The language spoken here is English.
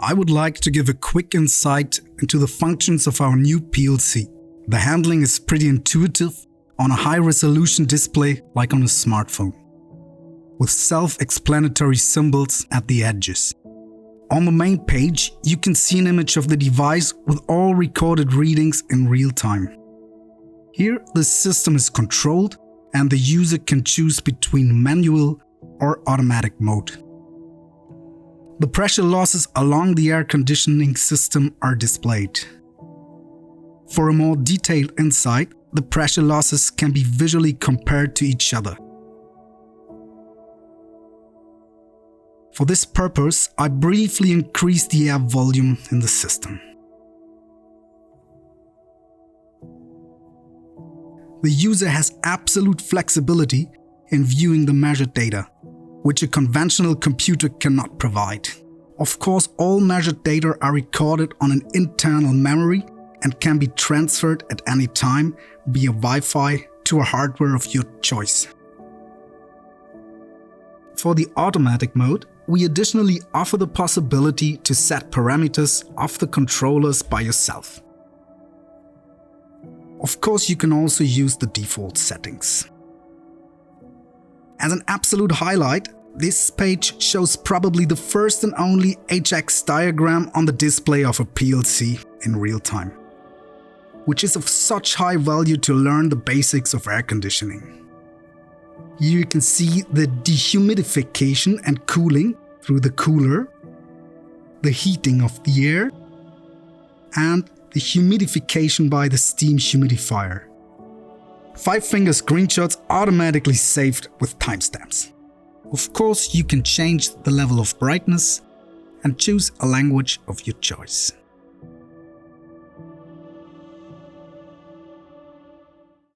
I would like to give a quick insight into the functions of our new PLC. The handling is pretty intuitive on a high-resolution display like on a smartphone, with self-explanatory symbols at the edges. On the main page, you can see an image of the device with all recorded readings in real time. Here, the system is controlled and the user can choose between manual or automatic mode. The pressure losses along the air conditioning system are displayed. For a more detailed insight, the pressure losses can be visually compared to each other. For this purpose, I briefly increase the air volume in the system. The user has absolute flexibility in viewing the measured data, which a conventional computer cannot provide. Of course, all measured data are recorded on an internal memory and can be transferred at any time via Wi-Fi to a hardware of your choice. For the automatic mode, we additionally offer the possibility to set parameters of the controllers by yourself. Of course, you can also use the default settings. As an absolute highlight, this page shows probably the first and only HX diagram on the display of a PLC in real time, which is of such high value to learn the basics of air conditioning. Here you can see the dehumidification and cooling through the cooler, the heating of the air, and the humidification by the steam humidifier. 5-finger screenshots automatically saved with timestamps. Of course, you can change the level of brightness and choose a language of your choice.